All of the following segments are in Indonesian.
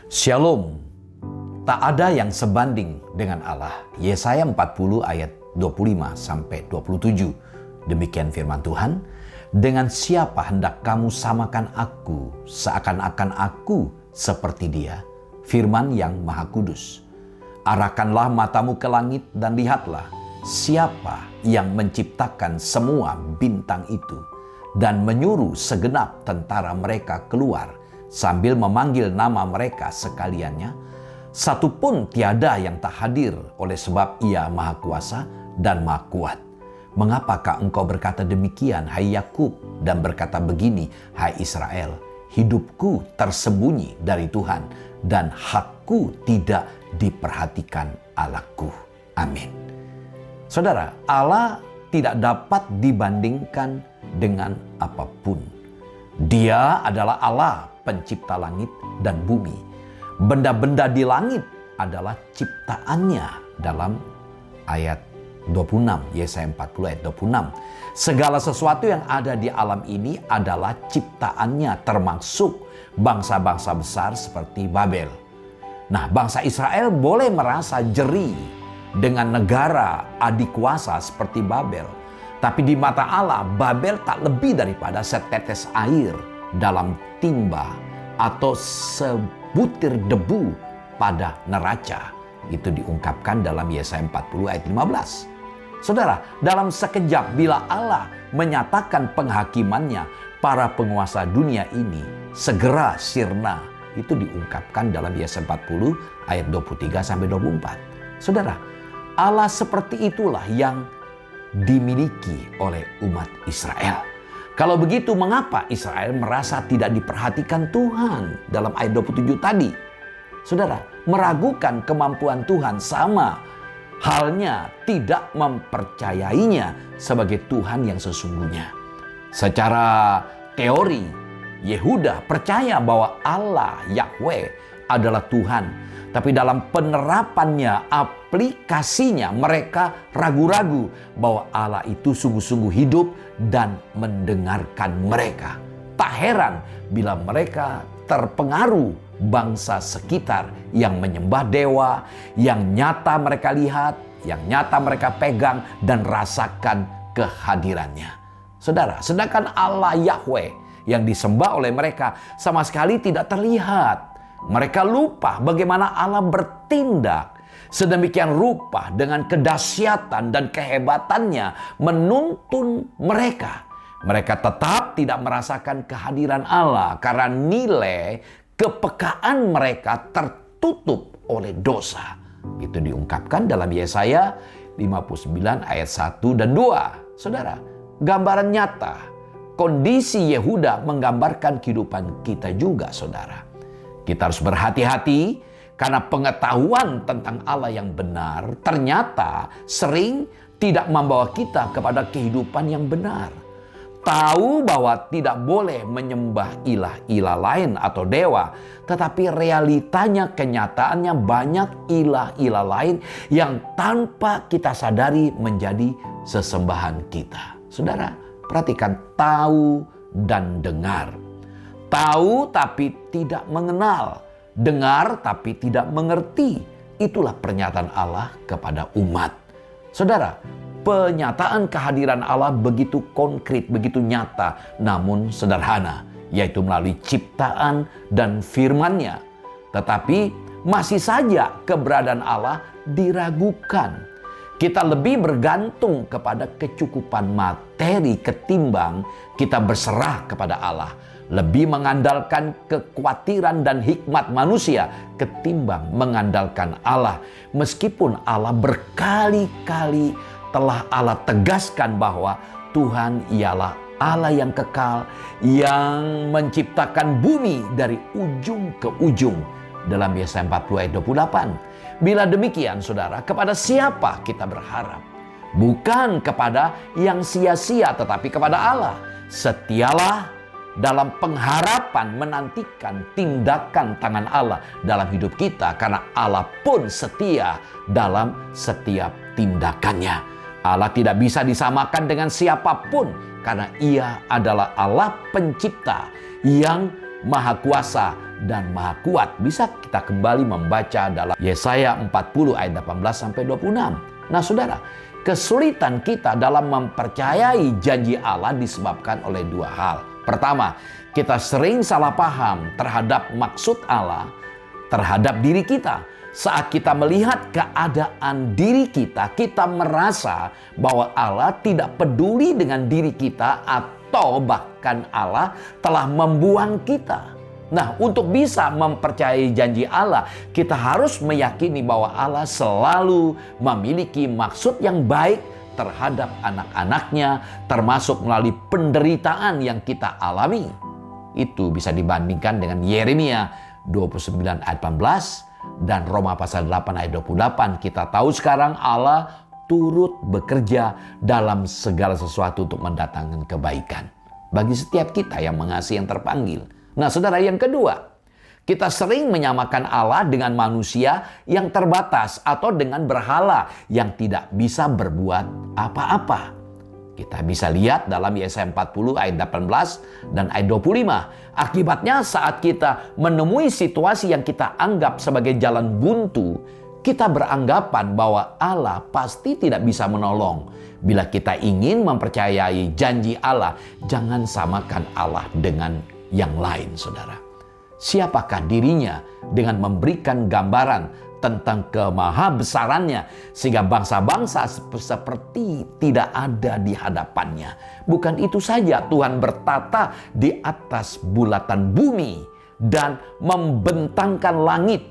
Shalom. Tak ada yang sebanding dengan Allah. Yesaya 40 ayat 25 sampai 27. Demikian firman Tuhan. Dengan siapa hendak kamu samakan aku, seakan-akan aku seperti Dia? Firman yang Maha Kudus. Arahkanlah matamu ke langit dan lihatlah siapa yang menciptakan semua bintang itu dan menyuruh segenap tentara mereka keluar sambil memanggil nama mereka sekaliannya. Satu pun tiada yang tak hadir oleh sebab Ia Maha Kuasa dan Maha Kuat. Mengapakah engkau berkata demikian, hai Yakub, dan berkata begini, hai Israel? Hidupku tersembunyi dari Tuhan dan hakku tidak diperhatikan Allahku. Amin. Saudara, Allah tidak dapat dibandingkan dengan apapun. Dia adalah Allah pencipta langit dan bumi. Benda-benda di langit adalah ciptaannya dalam ayat 26, Yesaya 40 ayat 26. Segala sesuatu yang ada di alam ini adalah ciptaannya, termasuk bangsa-bangsa besar seperti Babel. Nah, bangsa Israel boleh merasa jeri dengan negara adik kuasa seperti Babel. Tapi di mata Allah, Babel tak lebih daripada setetes air dalam timba atau sebutir debu pada neraca. Itu diungkapkan dalam Yesaya 40 ayat 15. Saudara, dalam sekejap bila Allah menyatakan penghakimannya, para penguasa dunia ini segera sirna. Itu diungkapkan dalam Yesaya 40 ayat 23 sampai 24. Saudara, Allah seperti itulah yang dimiliki oleh umat Israel. Kalau begitu, mengapa Israel merasa tidak diperhatikan Tuhan dalam ayat 27 tadi? Saudara, meragukan kemampuan Tuhan sama halnya tidak mempercayainya sebagai Tuhan yang sesungguhnya. Secara teori, Yehuda percaya bahwa Allah Yahweh adalah Tuhan. Tapi dalam penerapannya, aplikasinya, mereka ragu-ragu bahwa Allah itu sungguh-sungguh hidup dan mendengarkan mereka. Tak heran bila mereka terpengaruh bangsa sekitar yang menyembah dewa, yang nyata mereka lihat, yang nyata mereka pegang dan rasakan kehadirannya. Saudara, sedangkan Allah Yahweh yang disembah oleh mereka sama sekali tidak terlihat. Mereka lupa bagaimana Allah bertindak sedemikian rupa dengan kedahsyatan dan kehebatannya menuntun mereka. Mereka tetap tidak merasakan kehadiran Allah karena nilai kepekaan mereka tertutup oleh dosa. Itu diungkapkan dalam Yesaya 59 ayat 1 dan 2. Saudara, gambaran nyata kondisi Yehuda menggambarkan kehidupan kita juga, saudara. Kita harus berhati-hati karena pengetahuan tentang Allah yang benar ternyata sering tidak membawa kita kepada kehidupan yang benar. Tahu bahwa tidak boleh menyembah ilah-ilah lain atau dewa, tetapi realitanya, kenyataannya banyak ilah-ilah lain yang tanpa kita sadari menjadi sesembahan kita. Saudara, perhatikan tahu dan dengar. Tahu tapi tidak mengenal, dengar tapi tidak mengerti. Itulah pernyataan Allah kepada umat. Saudara, penyataan kehadiran Allah begitu konkret, begitu nyata, namun sederhana, yaitu melalui ciptaan dan firman-Nya. Tetapi masih saja keberadaan Allah diragukan. Kita lebih bergantung kepada kecukupan materi ketimbang kita berserah kepada Allah. Lebih mengandalkan kekhawatiran dan hikmat manusia ketimbang mengandalkan Allah. Meskipun Allah berkali-kali telah Allah tegaskan bahwa Tuhan ialah Allah yang kekal, yang menciptakan bumi dari ujung ke ujung. Dalam Yesaya 40 ayat 28. Bila demikian, saudara, kepada siapa kita berharap? Bukan kepada yang sia-sia, tetapi kepada Allah. Setialah dalam pengharapan menantikan tindakan tangan Allah dalam hidup kita, karena Allah pun setia dalam setiap tindakannya. Allah tidak bisa disamakan dengan siapapun karena Ia adalah Allah pencipta yang maha kuasa dan Maha Kuat. Bisa kita kembali membaca dalam Yesaya 40 ayat 18-26. Nah saudara, kesulitan kita dalam mempercayai janji Allah disebabkan oleh dua hal. Pertama, kita sering salah paham terhadap maksud Allah terhadap diri kita. Saat kita melihat keadaan diri kita, kita merasa bahwa Allah tidak peduli dengan diri kita atau bahkan Allah telah membuang kita. Nah, untuk bisa mempercayai janji Allah, kita harus meyakini bahwa Allah selalu memiliki maksud yang baik terhadap anak-anaknya, termasuk melalui penderitaan yang kita alami. Itu bisa dibandingkan dengan Yeremia 29 ayat 18 dan Roma pasal 8 ayat 28. Kita tahu sekarang Allah turut bekerja dalam segala sesuatu untuk mendatangkan kebaikan bagi setiap kita yang mengasihi yang terpanggil. Nah saudara, yang kedua, kita sering menyamakan Allah dengan manusia yang terbatas atau dengan berhala yang tidak bisa berbuat apa-apa. Kita bisa lihat dalam Yesaya 40 ayat 18 dan ayat 25. Akibatnya saat kita menemui situasi yang kita anggap sebagai jalan buntu, kita beranggapan bahwa Allah pasti tidak bisa menolong. Bila kita ingin mempercayai janji Allah, jangan samakan Allah dengan yang lain, saudara. Siapakah dirinya dengan memberikan gambaran tentang kemahabesarannya sehingga bangsa-bangsa seperti tidak ada di hadapannya. Bukan itu saja, Tuhan bertata di atas bulatan bumi dan membentangkan langit.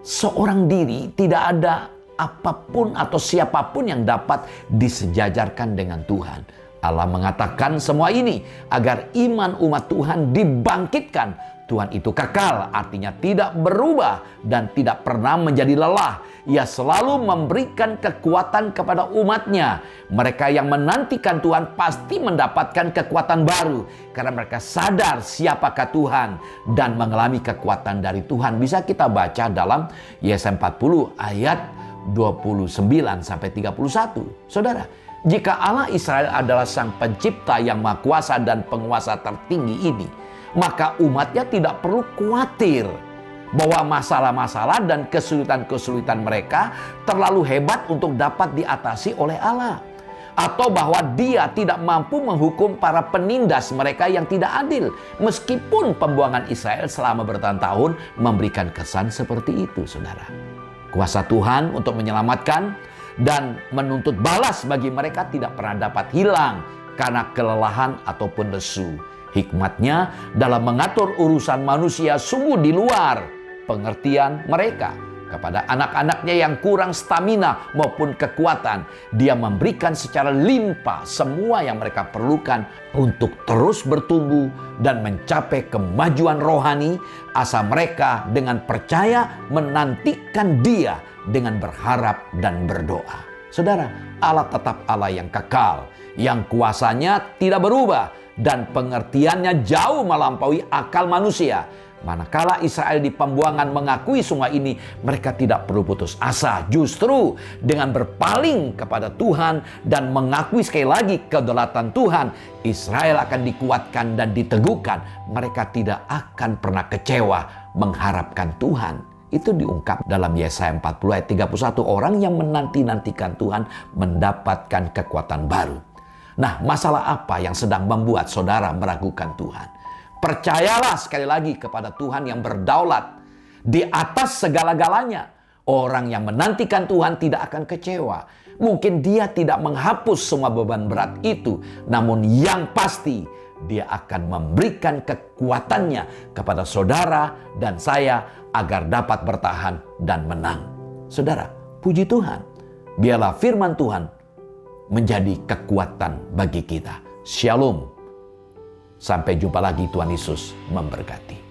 Seorang diri tidak ada apapun atau siapapun yang dapat disejajarkan dengan Tuhan. Allah mengatakan semua ini agar iman umat Tuhan dibangkitkan. Tuhan itu kekal, artinya tidak berubah dan tidak pernah menjadi lelah. Ia selalu memberikan kekuatan kepada umatnya. Mereka yang menantikan Tuhan pasti mendapatkan kekuatan baru karena mereka sadar siapakah Tuhan dan mengalami kekuatan dari Tuhan. Bisa kita baca dalam Yesaya 40 ayat 29-31. Saudara, jika Allah Israel adalah sang pencipta yang maha kuasa dan penguasa tertinggi ini, maka umatnya tidak perlu khawatir bahwa masalah-masalah dan kesulitan-kesulitan mereka terlalu hebat untuk dapat diatasi oleh Allah. Atau bahwa Dia tidak mampu menghukum para penindas mereka yang tidak adil. Meskipun pembuangan Israel selama bertahun-tahun memberikan kesan seperti itu, saudara. Kuasa Tuhan untuk menyelamatkan dan menuntut balas bagi mereka tidak pernah dapat hilang karena kelelahan ataupun lesu. Hikmatnya dalam mengatur urusan manusia sungguh di luar pengertian mereka. Kepada anak-anaknya yang kurang stamina maupun kekuatan, Dia memberikan secara limpah semua yang mereka perlukan untuk terus bertumbuh dan mencapai kemajuan rohani. Asal mereka dengan percaya menantikan Dia dengan berharap dan berdoa. Saudara, Allah tetap Allah yang kekal, yang kuasanya tidak berubah dan pengertiannya jauh melampaui akal manusia. Manakala Israel di pembuangan mengakui semua ini, mereka tidak perlu putus asa. Justru dengan berpaling kepada Tuhan dan mengakui sekali lagi kedaulatan Tuhan, Israel akan dikuatkan dan diteguhkan. Mereka tidak akan pernah kecewa mengharapkan Tuhan. Itu diungkap dalam Yesaya 40 ayat 31. Orang yang menanti-nantikan Tuhan mendapatkan kekuatan baru. Nah, masalah apa yang sedang membuat saudara meragukan Tuhan? Percayalah sekali lagi kepada Tuhan yang berdaulat di atas segala-galanya. Orang yang menantikan Tuhan tidak akan kecewa. Mungkin Dia tidak menghapus semua beban berat itu, namun yang pasti Dia akan memberikan kekuatannya kepada saudara dan saya agar dapat bertahan dan menang. Saudara, puji Tuhan. Biarlah firman Tuhan menjadi kekuatan bagi kita. Shalom. Sampai jumpa lagi, Tuhan Yesus memberkati.